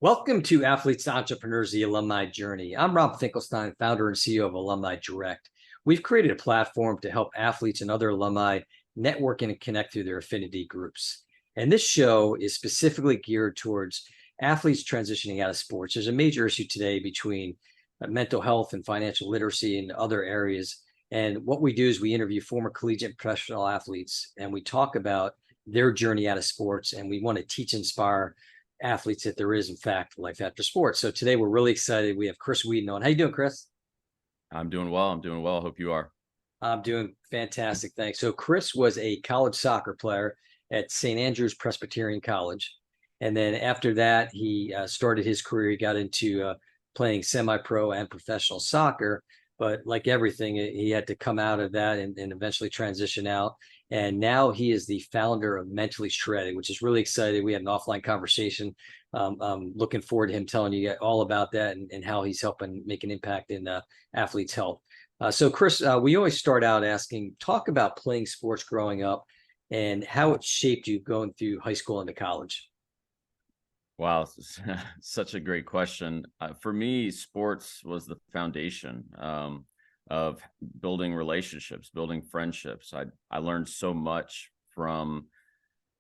Welcome to Athletes to Entrepreneurs, the Alumni Journey. I'm Rob Finkelstein, founder and CEO of Alumni Direct. We've created a platform to help athletes and other alumni network and connect through their affinity groups. And this show is specifically geared towards athletes transitioning out of sports. There's a major issue today between mental health and financial literacy and other areas. And what we do is we interview former collegiate and professional athletes, and we talk about their journey out of sports, and we want to teach, inspire athletes that there is in fact life after sports. So today we're really excited. We have Chris Weedon on. How you doing, Chris? I'm doing well. I'm doing well. Hope you are. I'm doing fantastic, thanks. So Chris was a college soccer player at St. Andrew's Presbyterian College, and then after that he started his career. He got into playing semi-pro and professional soccer, but like everything, he had to come out of that and eventually transition out. And now he is the founder of Mentally Shredded, which is really exciting. We had an offline conversation. I'm looking forward to him telling you all about that and how he's helping make an impact in athletes' health. So, Chris, we always start out asking, talk about playing sports growing up and how it shaped you going through high school into college. Wow, such a great question. For me, sports was the foundation of building relationships, building friendships. I learned so much from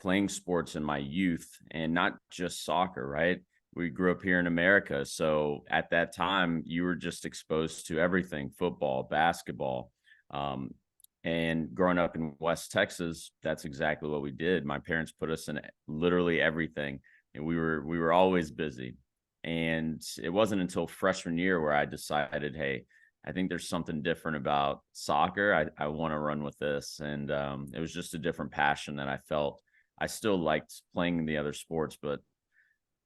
playing sports in my youth, and not just soccer, right? We grew up here in America. So at that time, you were just exposed to everything: football, basketball. And growing up in West Texas, that's exactly what we did. My parents put us in literally everything, and we were always busy. And it wasn't until freshman year where I decided, hey, I think there's something different about soccer. I want to run with this. And it was just a different passion that I felt. I still liked playing the other sports, but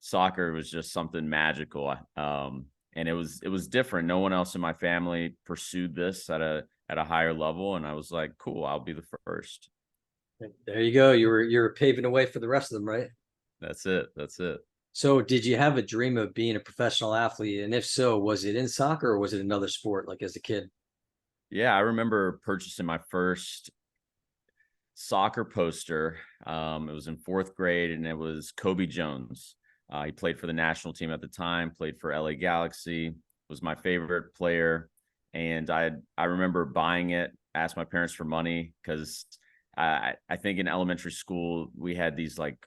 soccer was just something magical. And it was different. No one else in my family pursued this at a higher level, and I was like, cool, I'll be the first. There you go. You're paving the way for the rest of them, right? That's it. That's it. So, did you have a dream of being a professional athlete? And if so, was it in soccer or was it another sport, like as a kid? Yeah, I remember purchasing my first soccer poster. It was in fourth grade, and it was Kobe Jones. He played for the national team at the time, played for LA Galaxy, was my favorite player. And I remember buying it, asked my parents for money because I think in elementary school we had these like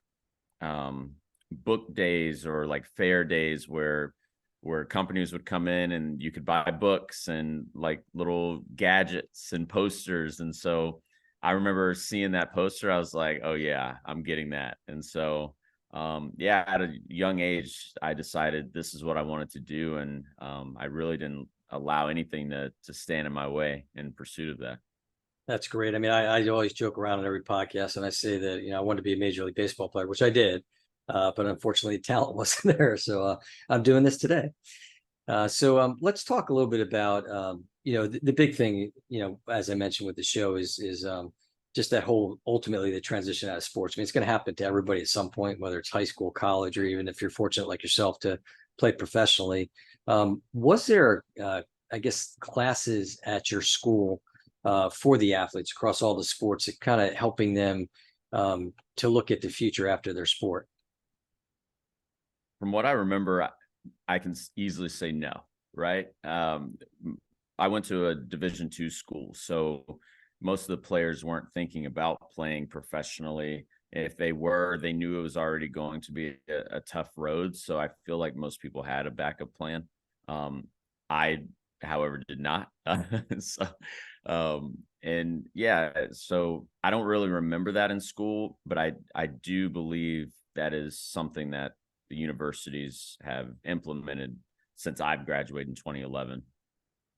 book days or like fair days where companies would come in and you could buy books and like little gadgets and posters. And so I remember seeing that poster. I was like, oh yeah, I'm getting that. And so yeah, at a young age, I decided this is what I wanted to do. And I really didn't allow anything to stand in my way in pursuit of that. That's great. I mean, I always joke around on every podcast and I say that, I wanted to be a Major League Baseball player, which I did. But unfortunately, talent wasn't there. So I'm doing this today. So let's talk a little bit about, the big thing, as I mentioned with the show is just that whole ultimately the transition out of sports. I mean, it's going to happen to everybody at some point, whether it's high school, college, or even if you're fortunate like yourself to play professionally. Was there, I guess, classes at your school for the athletes across all the sports, kind of helping them to look at the future after their sport? From what I remember, I can easily say no, right? I went to a Division II school, so most of the players weren't thinking about playing professionally. If they were, they knew it was already going to be a tough road. So I feel like most people had a backup plan. I, however, did not. So, and yeah, so I don't really remember that in school, but I do believe that is something that the universities have implemented since I've graduated in 2011.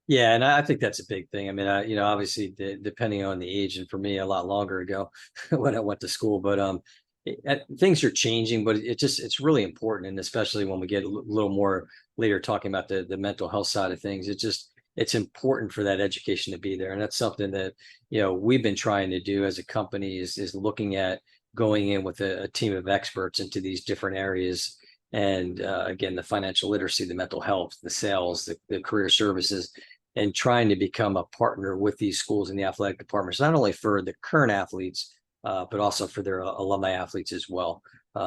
Yeah, and I think that's a big thing. I mean, obviously, depending on the age, and for me, a lot longer ago when I went to school. But things are changing, but it's really important, and especially when we get a little more later talking about the mental health side of things, it's important for that education to be there, and that's something that we've been trying to do as a company is looking at going in with a team of experts into these different areas. And again, the financial literacy, the mental health, the sales, the career services, and trying to become a partner with these schools in the athletic departments, not only for the current athletes, but also for their alumni athletes as well.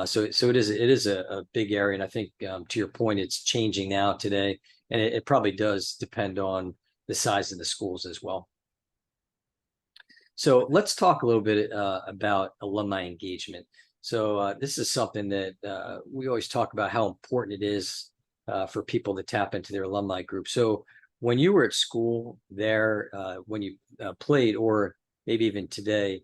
So it is a big area, and I think to your point, it's changing now today, and it probably does depend on the size of the schools as well. So let's talk a little bit about alumni engagement. So this is something that we always talk about how important it is for people to tap into their alumni group. So when you were at school there, when you played, or maybe even today,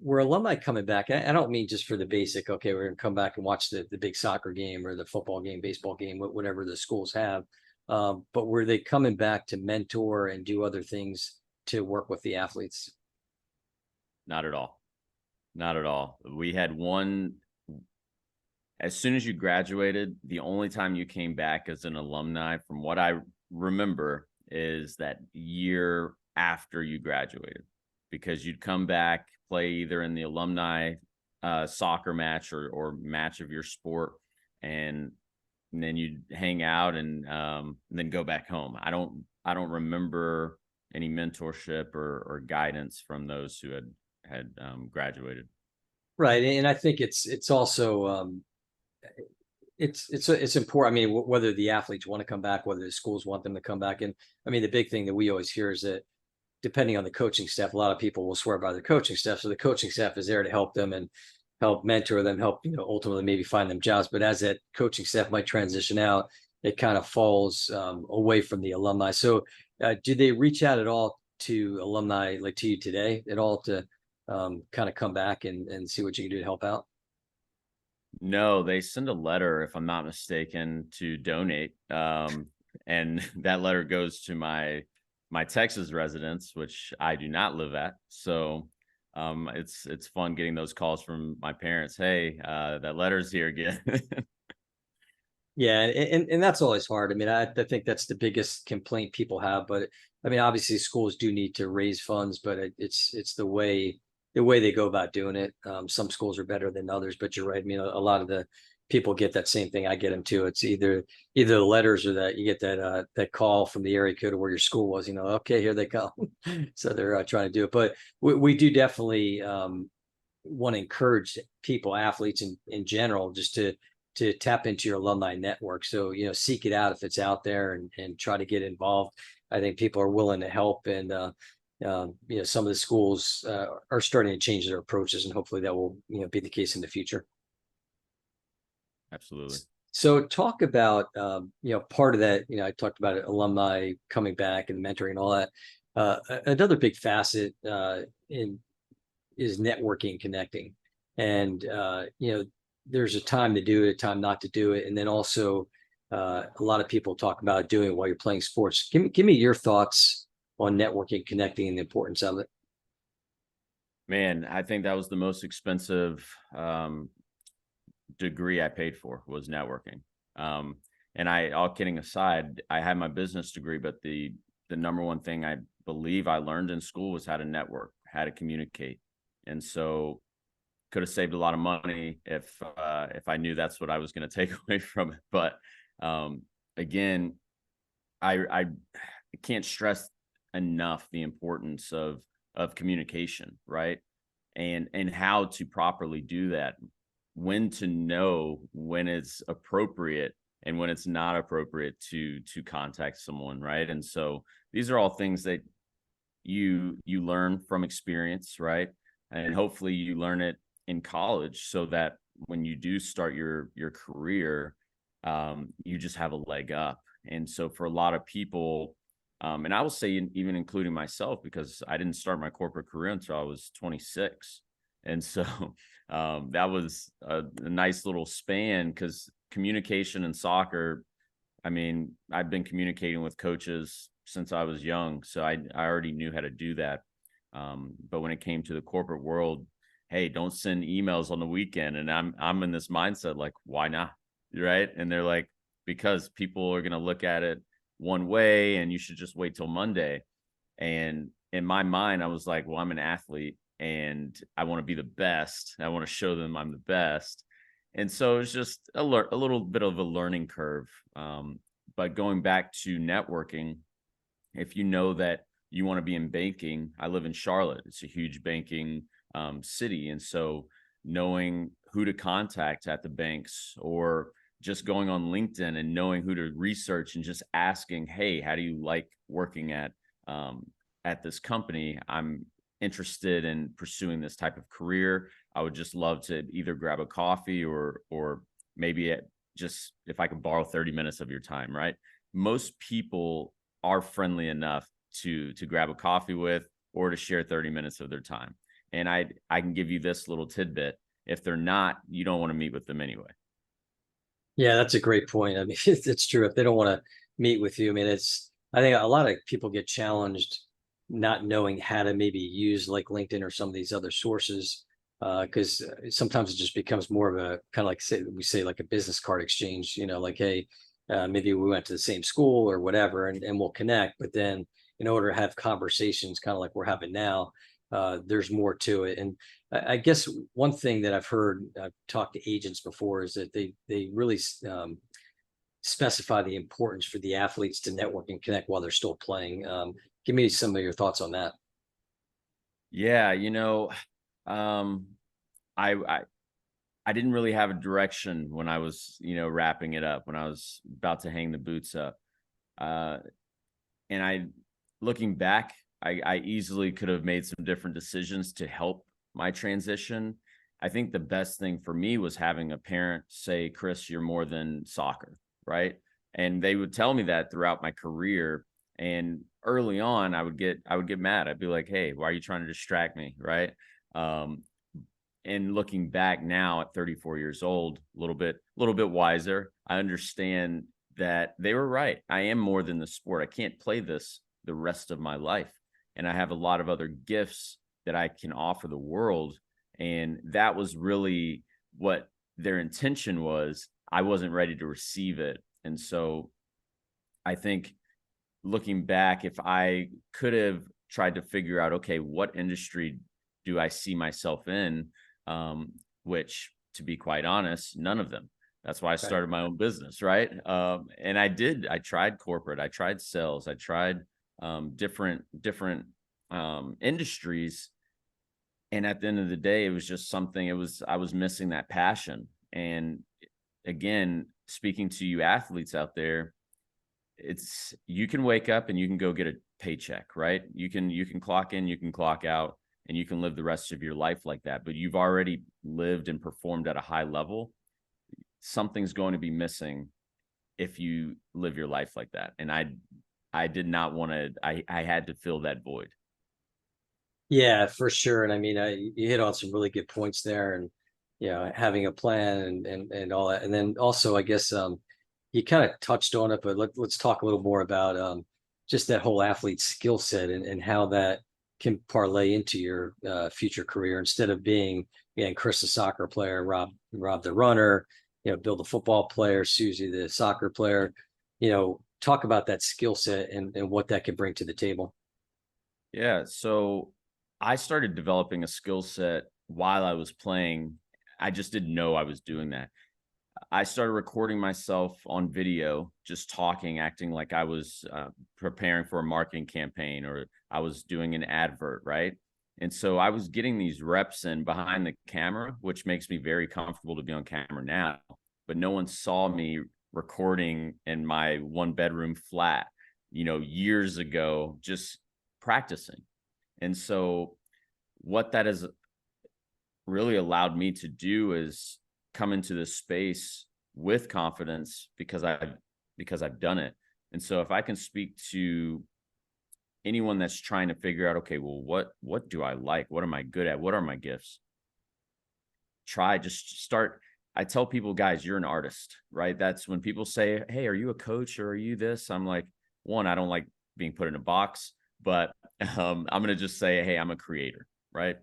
were alumni coming back? I don't mean just for the basic, okay, we're going to come back and watch the big soccer game or the football game, baseball game, whatever the schools have. But were they coming back to mentor and do other things to work with the athletes? Not at all. Not at all. We had one, as soon as you graduated, the only time you came back as an alumni, from what I remember, is that year after you graduated, because you'd come back, play either in the alumni soccer match or match of your sport, and then you'd hang out and then go back home. I don't remember any mentorship or guidance from those who had graduated. Right, and I think it's also it's important. I mean, whether the athletes want to come back, whether the schools want them to come back, and I mean, the big thing that we always hear is that depending on the coaching staff, a lot of people will swear by their coaching staff. So the coaching staff is there to help them and help mentor them, help ultimately maybe find them jobs. But as that coaching staff might transition out, it kind of falls away from the alumni. So do they reach out at all to alumni, like to you today, at all, to kind of come back and see what you can do to help out? No, they send a letter, if I'm not mistaken, to donate. And that letter goes to my Texas residence, which I do not live at. So it's fun getting those calls from my parents. Hey, that letter's here again. Yeah, and that's always hard. I mean, I think that's the biggest complaint people have. But I mean, obviously, schools do need to raise funds, but it's the way they go about doing it. Some schools are better than others, but you're right. I mean, a lot of the people get that same thing. I get them too. It's either the letters or that you get that call from the area code of where your school was. Okay, here they come. So they're trying to do it, but we do definitely want to encourage people, athletes in general, just to tap into your alumni network. So seek it out if it's out there, and try to get involved. I think people are willing to help, and some of the schools are starting to change their approaches, and hopefully that will be the case in the future. Absolutely. So talk about part of that. I talked about alumni coming back and mentoring and all that. Another big facet in is networking and connecting, and there's a time to do it, a time not to do it, and then also a lot of people talk about doing it while you're playing sports. Give me your thoughts on networking, connecting, and the importance of it. Man, I think that was the most expensive degree I paid for, was networking. And all kidding aside, I had my business degree, but the number one thing I believe I learned in school was how to network, how to communicate. And so could have saved a lot of money if I knew that's what I was going to take away from it. But again, I can't stress enough the importance of communication, right? And how to properly do that, when to know when it's appropriate and when it's not appropriate to contact someone, right? And so these are all things that you learn from experience, right? And hopefully you learn it in college, so that when you do start your career, you just have a leg up. And so for a lot of people, and I will say, even including myself, because I didn't start my corporate career until I was 26. And so that was a nice little span, because communication in soccer, I mean, I've been communicating with coaches since I was young, so I already knew how to do that. But when it came to the corporate world, hey, don't send emails on the weekend. And I'm in this mindset, like, why not? Right. And they're like, because people are going to look at it one way and you should just wait till Monday. And in my mind, I was like, well, I'm an athlete and I want to be the best. I want to show them I'm the best. And so it's just a little bit of a learning curve. But going back to networking, if you know that you want to be in banking, I live in Charlotte. It's a huge banking city. And so knowing who to contact at the banks, or just going on LinkedIn and knowing who to research and just asking, hey, how do you like working at this company? I'm interested in pursuing this type of career. I would just love to either grab a coffee or maybe just if I could borrow 30 minutes of your time, right? Most people are friendly enough to grab a coffee with or to share 30 minutes of their time. And I can give you this little tidbit. If they're not, you don't want to meet with them anyway. Yeah, that's a great point. I mean, it's true. If they don't want to meet with you, I mean, I think a lot of people get challenged not knowing how to maybe use like LinkedIn or some of these other sources. Because sometimes it just becomes more of a kind of like we say like a business card exchange, like, hey, maybe we went to the same school or whatever, and we'll connect. But then in order to have conversations kind of like we're having now, there's more to it. And I guess one thing that I've talked to agents before is that they really specify the importance for the athletes to network and connect while they're still playing. Give me some of your thoughts on that. Yeah, I didn't really have a direction when I was, wrapping it up, when I was about to hang the boots up. And looking back, I easily could have made some different decisions to help my transition. I think the best thing for me was having a parent say, Chris, you're more than soccer, right? And they would tell me that throughout my career. And early on, I would get mad. I'd be like, hey, why are you trying to distract me, right? And looking back now at 34 years old, a little bit wiser, I understand that they were right. I am more than the sport. I can't play this the rest of my life. And I have a lot of other gifts that I can offer the world. And that was really what their intention was. I wasn't ready to receive it. And so I think looking back, if I could have tried to figure out, okay, what industry do I see myself in? Which, to be quite honest, none of them. That's why I started my own business, right? And I tried corporate, I tried sales, I tried different industries. And at the end of the day, it was just something, I was missing that passion. And again, speaking to you athletes out there, you can wake up and you can go get a paycheck, right? You can clock in, you can clock out, and you can live the rest of your life like that. But you've already lived and performed at a high level. Something's going to be missing if you live your life like that. And I did not want to, I had to fill that void. Yeah, for sure. And I mean, you hit on some really good points there, and having a plan and all that. And then also, I guess you kind of touched on it, but let's talk a little more about just that whole athlete skill set and how that can parlay into your future career, instead of being, Chris the soccer player, Rob the runner, Bill the football player, Susie the soccer player. Talk about that skill set and what that can bring to the table. Yeah. So I started developing a skill set while I was playing. I just didn't know I was doing that. I started recording myself on video, just talking, acting like I was preparing for a marketing campaign, or I was doing an advert, right? And so I was getting these reps in behind the camera, which makes me very comfortable to be on camera now. But no one saw me recording in my one bedroom flat, years ago, just practicing. And so what that has really allowed me to do is come into this space with confidence because I've done it. And so if I can speak to anyone that's trying to figure out, okay, well, what do I like? What am I good at? What are my gifts? Just start. I tell people, guys, you're an artist, right? That's when people say, hey, are you a coach or are you this? I'm like, one, I don't like being put in a box, but I'm going to just say, hey, I'm a creator, right?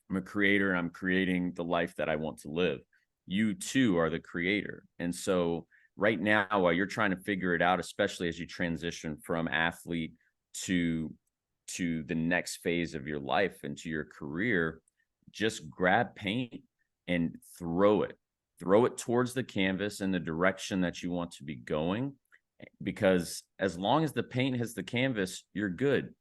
I'm a creator. I'm creating the life that I want to live. You too are the creator. And so right now, while you're trying to figure it out, especially as you transition from athlete to the next phase of your life and to your career, just grab paint and throw it towards the canvas in the direction that you want to be going. Because as long as the paint hits the canvas, you're good.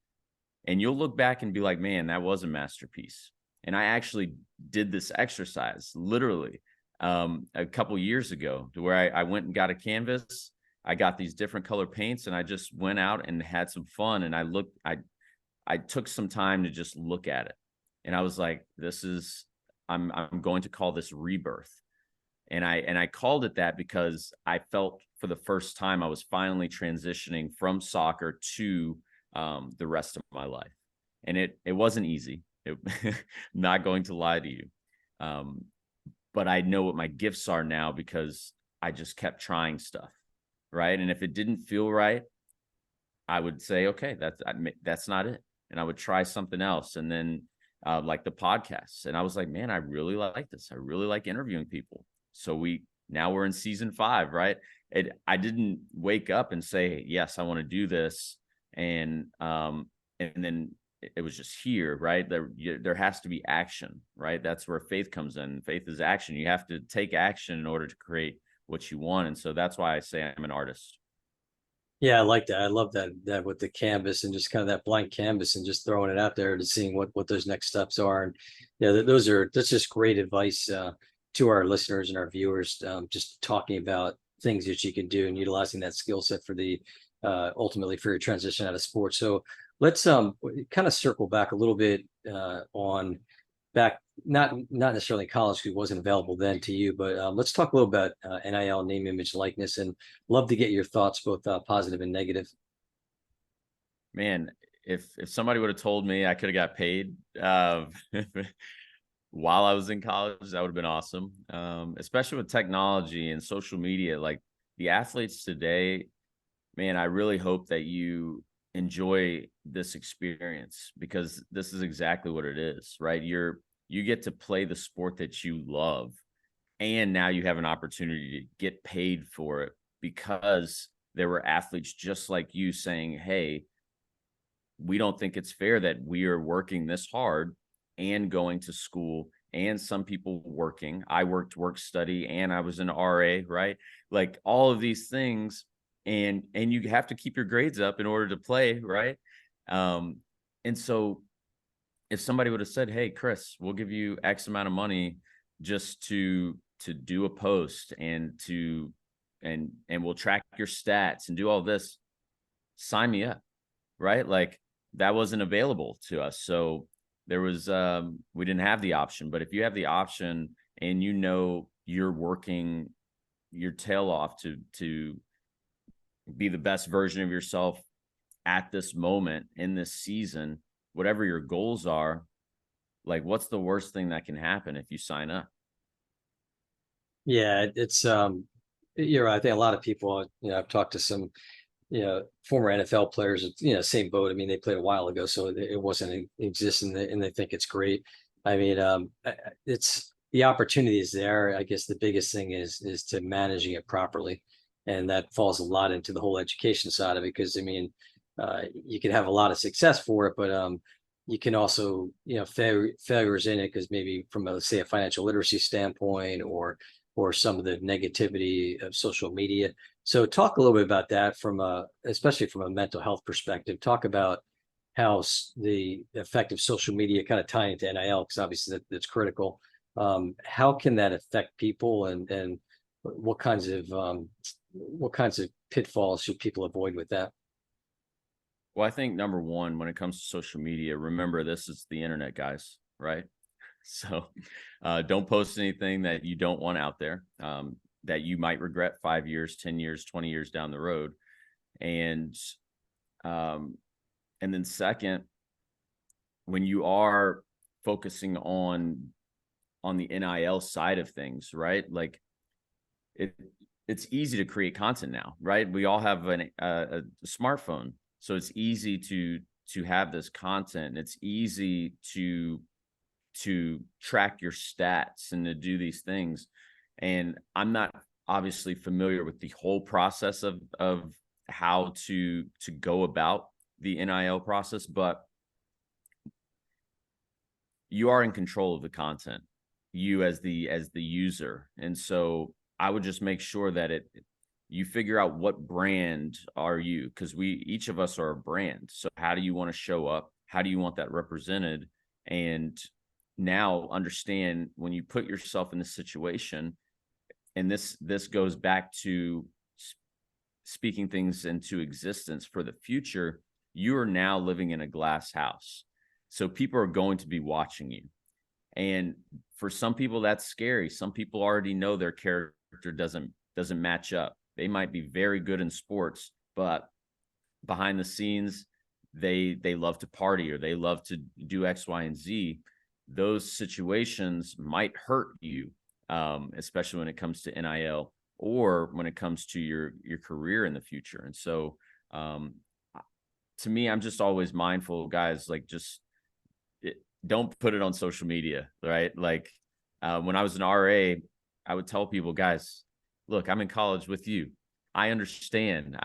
And you'll look back and be like, man, that was a masterpiece. And I actually did this exercise literally a couple years ago, to where I went and got a canvas. I got these different color paints, and I just went out and had some fun. And I took some time to just look at it. And I was like, I'm going to call this rebirth. And I called it that because I felt for the first time I was finally transitioning from soccer to the rest of my life. And it wasn't easy. Not going to lie to you. But I know what my gifts are now, because I just kept trying stuff. Right. And if it didn't feel right, I would say, okay, that's not it. And I would try something else. And then like the podcasts. And I was like, man, I really like this. I really like interviewing people. So now we're in season 5, right? I didn't wake up and say, yes, I want to do this. And then it was just here, right? There has to be action, right? That's where faith comes in. Faith is action. You have to take action in order to create what you want. And so that's why I say I'm an artist. Yeah, I like that. I love that with the canvas and just kind of that blank canvas and just throwing it out there to seeing what those next steps are. And yeah, that's just great advice to our listeners and our viewers. Just talking about things that you can do and utilizing that skill set for the ultimately for your transition out of sports. So let's kind of circle back a little bit on back, not necessarily college, because it wasn't available then to you, but let's talk a little about NIL, name, image, likeness, and love to get your thoughts, both positive and negative. Man, if somebody would have told me I could have got paid while I was in college, that would have been awesome. Especially with technology and social media, like the athletes today, man, I really hope that you enjoy this experience, because this is exactly what it is, right? You get to play the sport that you love, and now you have an opportunity to get paid for it, because there were athletes just like you saying, hey, we don't think it's fair that we are working this hard and going to school, and some people working. I worked work study, and I was an RA, right? Like all of these things. And you have to keep your grades up in order to play, right? And so if somebody would have said, hey, Chris, we'll give you X amount of money just to do a post and we'll track your stats and do all this, sign me up, right? Like that wasn't available to us. So there was, we didn't have the option. But if you have the option and you're working your tail off to be the best version of yourself at this moment in this season, whatever your goals are, like what's the worst thing that can happen if you sign up? Yeah, it's you're right. I think a lot of people, I've talked to some, former NFL players, same boat. I mean, they played a while ago, so it wasn't existing, and they think it's great. I mean, it's the opportunity is there. I guess the biggest thing is to managing it properly, and that falls a lot into the whole education side of it. Because I mean, you can have a lot of success for it, but you can also, failures in it, because maybe from say a financial literacy standpoint, or some of the negativity of social media. So talk a little bit about that especially from a mental health perspective. Talk about how the effect of social media kind of tying into NIL, because obviously that's critical. How can that affect people, and what kinds of pitfalls should people avoid with that? Well, I think number one, when it comes to social media, remember this is the internet, guys, right? So don't post anything that you don't want out there, that you might regret 5 years, 10 years, 20 years down the road. And then second, when you are focusing on the NIL side of things, right? Like it's easy to create content now, right? We all have a smartphone. So it's easy to have this content. It's easy to track your stats and to do these things. And I'm not obviously familiar with the whole process of how to go about the NIL process, but you are in control of the content, you as the user. And so I would just make sure that you figure out what brand are you, because each of us are a brand. So how do you want to show up? How do you want that represented? And now understand when you put yourself in this situation, and this goes back to speaking things into existence for the future. You are now living in a glass house, so people are going to be watching you. And for some people, that's scary. Some people already know their character doesn't match up. They might be very good in sports, but behind the scenes, they love to party, or they love to do X, Y, and Z. Those situations might hurt you, especially when it comes to NIL, or when it comes to your career in the future. And so, to me, I'm just always mindful, guys, like, just don't put it on social media, right? Like, when I was an RA, I would tell people, guys, look, I'm in college with you. I understand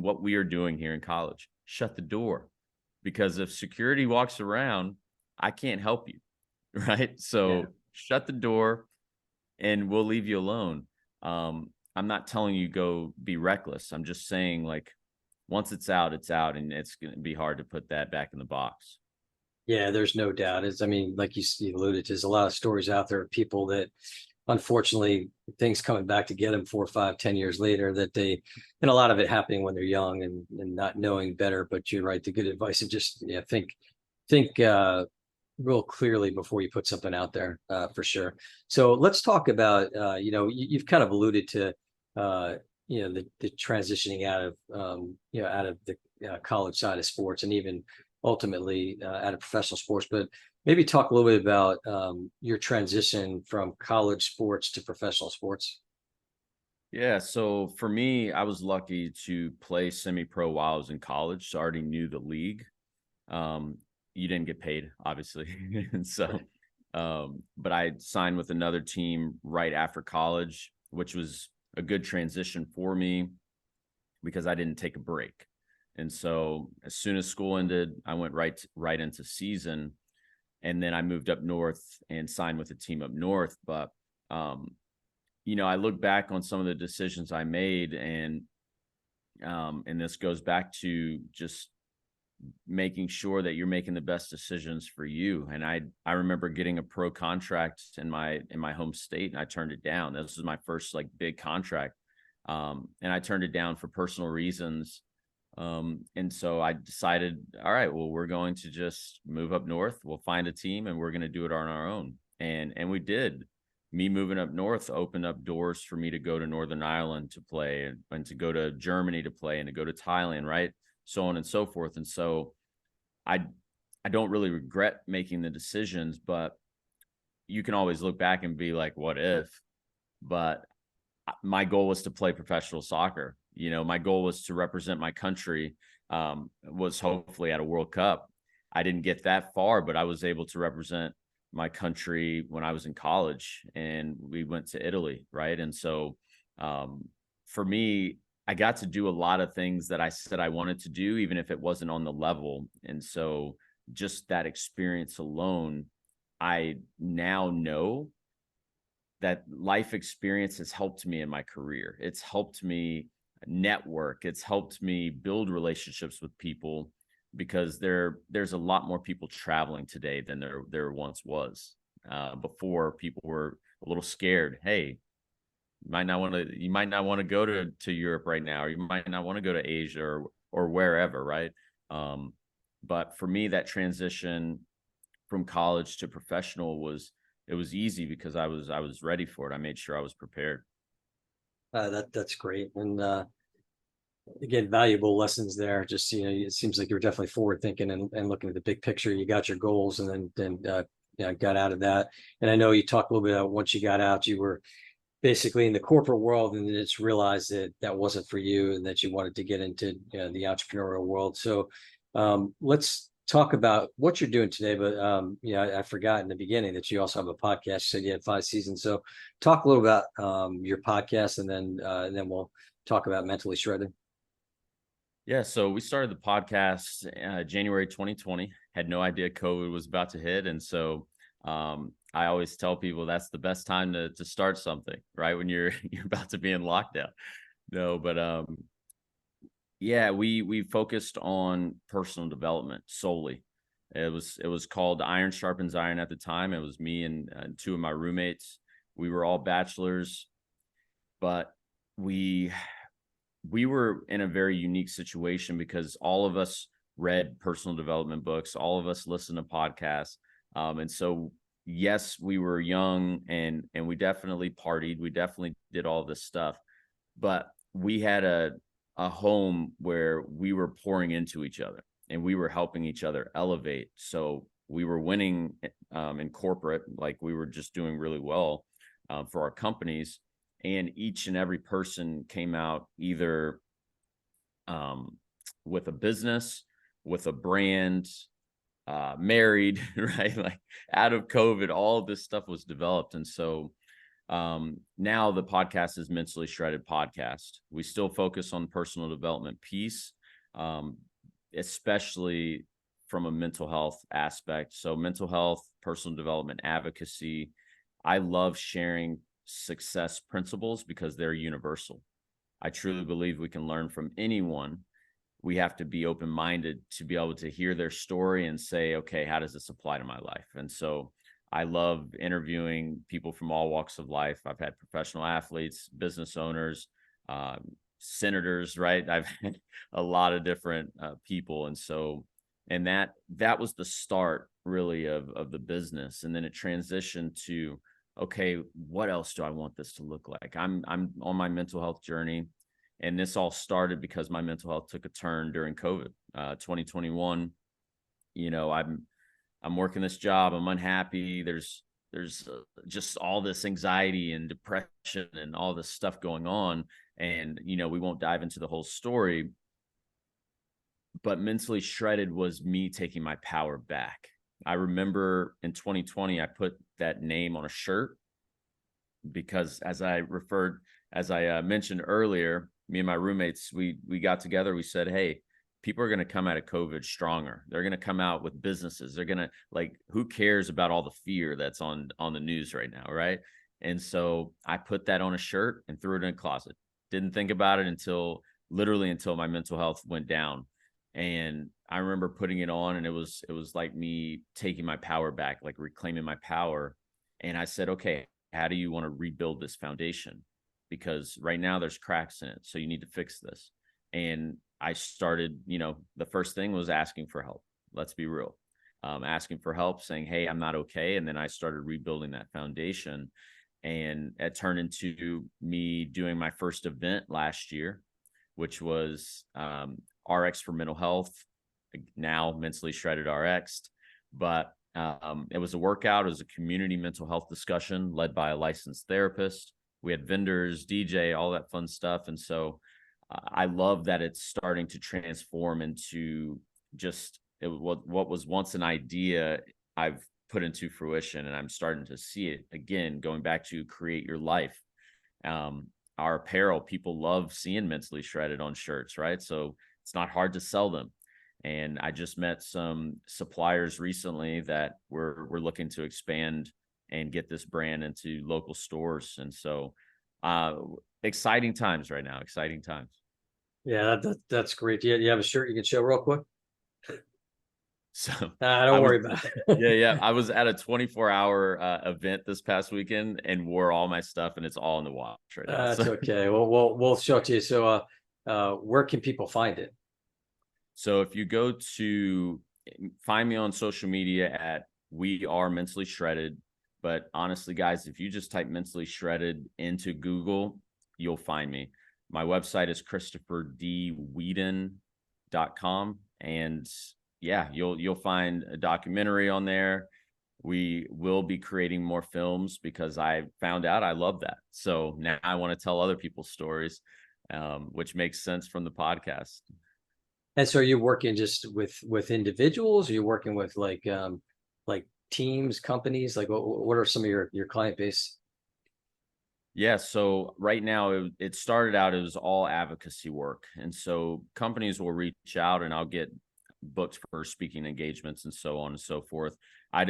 what we are doing here in college. Shut the door, because if security walks around, I can't help you, right? So shut the door and we'll leave you alone. I'm not telling you go be reckless. I'm just saying, like, once it's out, and it's going to be hard to put that back in the box. Yeah, there's no doubt. I mean, like you alluded to, there's a lot of stories out there of people that, unfortunately, things coming back to get them 4, 5, 10 years later, that they, and a lot of it happening when they're young and not knowing better. But you're right, the good advice is just, think real clearly before you put something out there, for sure. So let's talk about, you've kind of alluded to, the transitioning out of, out of the college side of sports, and even ultimately out of professional sports. But maybe talk a little bit about your transition from college sports to professional sports. Yeah, so for me, I was lucky to play semi-pro while I was in college, so I already knew the league. You didn't get paid, obviously. And so, but I signed with another team right after college, which was a good transition for me because I didn't take a break. And so as soon as school ended, I went right into season, and then I moved up north and signed with a team up north. But I look back on some of the decisions I made, and this goes back to just making sure that you're making the best decisions for you. And I remember getting a pro contract in my home state, and I turned it down. This was my first, like, big contract. And I turned it down for personal reasons. And so I decided, all right, well, we're going to just move up north. We'll find a team and we're going to do it on our own. And we did. Me moving up north opened up doors for me to go to Northern Ireland to play, and to go to Germany to play, and to go to Thailand, right? So on and so forth. And so I don't really regret making the decisions, but you can always look back and be like, what if? But my goal was to play professional soccer. My goal was to represent my country, was hopefully at a World Cup. I didn't get that far, but I was able to represent my country when I was in college, and we went to Italy, right? And so for me, I got to do a lot of things that I said I wanted to do, even if it wasn't on the level. And so just that experience alone, I now know that life experience has helped me in my career. It's helped me network. It's helped me build relationships with people, because there's a lot more people traveling today than there once was. Before, people were a little scared. Hey, you might not want to go to Europe right now, or you might not want to go to Asia or wherever, right? But for me, that transition from college to professional was easy, because I was ready for it. I made sure I was prepared. That's great. And again, valuable lessons there. Just, it seems like you're definitely forward thinking and looking at the big picture. You got your goals, and then got out of that. And I know you talked a little bit about, once you got out, you were basically in the corporate world, and then it's realized that that wasn't for you, and that you wanted to get into the entrepreneurial world. So let's talk about what you're doing today. But I forgot in the beginning that you also have a podcast. You said you had 5 seasons. So talk a little about your podcast, and then we'll talk about Mentally Shredded. Yeah, so we started the podcast January 2020. Had no idea COVID was about to hit, and so I always tell people that's the best time to start something, right? When you're about to be in lockdown. No, but yeah, we focused on personal development solely. It was called Iron Sharpens Iron at the time. It was me and two of my roommates. We were all bachelors, but we were in a very unique situation because all of us read personal development books, all of us listened to podcasts, and so yes, we were young and we definitely partied, we definitely did all this stuff, but we had a home where we were pouring into each other and we were helping each other elevate. So we were winning in corporate, like we were just doing really well for our companies. And each and every person came out either with a business, with a brand, married, right? Like out of COVID, all of this stuff was developed. And so now the podcast is Mentally Shredded Podcast. We still focus on the personal development piece, especially from a mental health aspect. So mental health, personal development, advocacy. I love sharing success principles because they're universal. I truly believe we can learn from anyone. We have to be open-minded to be able to hear their story and say, okay, how does this apply to my life? And so I love interviewing people from all walks of life. I've had professional athletes, business owners, senators, right? I've had a lot of different people. And so, and that was the start really of the business. And then it transitioned to, okay, what else do I want this to look like? I'm on my mental health journey. And this all started because my mental health took a turn during COVID, 2021. You know, I'm working this job. I'm unhappy. There's just all this anxiety and depression and all this stuff going on. And, you know, we won't dive into the whole story, but Mentally Shredded was me taking my power back. I remember in 2020, I put that name on a shirt because as I mentioned earlier, me and my roommates, we got together. We said, hey, people are going to come out of COVID stronger. They're going to come out with businesses. They're going to, like, who cares about all the fear that's on the news right now, right? And so I put that on a shirt and threw it in a closet. Didn't think about it until my mental health went down. And I remember putting it on and it was like me taking my power back, like reclaiming my power. And I said, okay, how do you want to rebuild this foundation? Because right now there's cracks in it. So you need to fix this. And I started, you know, the first thing was asking for help. Let's be real. Asking for help, saying, hey, I'm not okay. And then I started rebuilding that foundation. And it turned into me doing my first event last year, which was RX for mental health, now Mentally Shredded RX. But it was a workout. It was a community mental health discussion led by a licensed therapist. We had vendors, DJ, all that fun stuff. And so I love that it's starting to transform into just what was once an idea I've put into fruition, and I'm starting to see it again, going back to create your life. Our apparel, people love seeing Mentally Shredded on shirts, right? So it's not hard to sell them. And I just met some suppliers recently that we're looking to expand and get this brand into local stores. And so exciting times right now, exciting times. Yeah, that's great. You have a shirt you can show real quick? So Don't worry about it. yeah. I was at a 24-hour event this past weekend and wore all my stuff, and it's all in the wash right now. That's okay. Well, we'll show it to you. So, where can people find it? So if you go to find me on social media at We Are Mentally Shredded, but honestly, guys, if you just type Mentally Shredded into Google, you'll find me. My website is ChristopherDWeedon.com, and yeah, you'll find a documentary on there. We will be creating more films because I found out I love that. So now I want to tell other people's stories, which makes sense from the podcast. And so, are you working just with individuals? Are you working with like teams, companies? Like, what are some of your client base? Yeah, so right now it started out, it was all advocacy work. And so companies will reach out and I'll get booked for speaking engagements and so on and so forth. I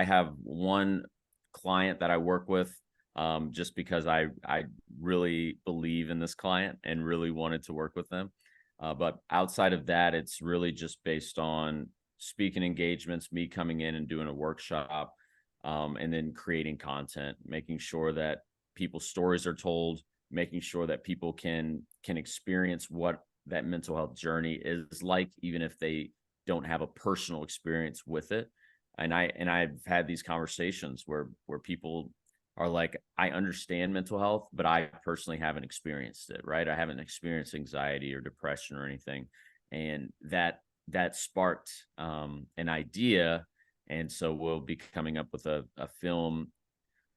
have one client that I work with just because I really believe in this client and really wanted to work with them. But outside of that, it's really just based on speaking engagements, me coming in and doing a workshop, and then creating content, making sure that people's stories are told, making sure that people can experience what that mental health journey is like, even if they don't have a personal experience with it. And I've had these conversations where people are like, I understand mental health, but I personally haven't experienced it, right? I haven't experienced anxiety or depression or anything. And that sparked an idea. And so we'll be coming up with a film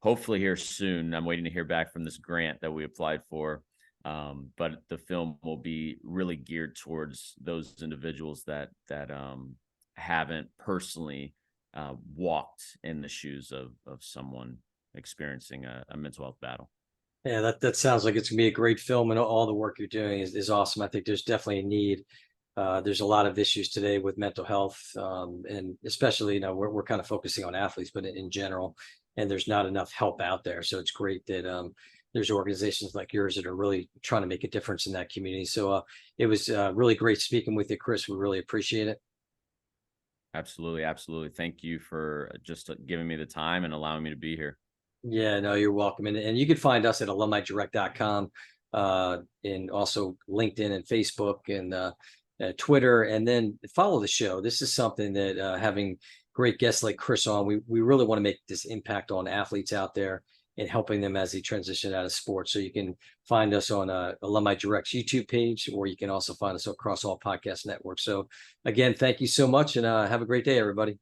hopefully here soon. I'm waiting to hear back from this grant that we applied for. But the film will be really geared towards those individuals that haven't personally walked in the shoes of someone experiencing a mental health battle. Yeah, that sounds like it's gonna be a great film, and all the work you're doing is awesome. I think there's definitely a need. There's a lot of issues today with mental health, and especially, we're kind of focusing on athletes, but in general, and there's not enough help out there. So it's great that there's organizations like yours that are really trying to make a difference in that community. So it was really great speaking with you, Chris. We really appreciate it. Absolutely. Absolutely. Thank you for just giving me the time and allowing me to be here. Yeah, no, you're welcome. And you can find us at alumnidirect.com, and also LinkedIn and Facebook and Twitter, and then follow the show. This is something that having great guests like Chris on, we really want to make this impact on athletes out there and helping them as they transition out of sports. So you can find us on Alumni Direct's YouTube page, or you can also find us across all podcast networks. So again, thank you so much, and have a great day, everybody.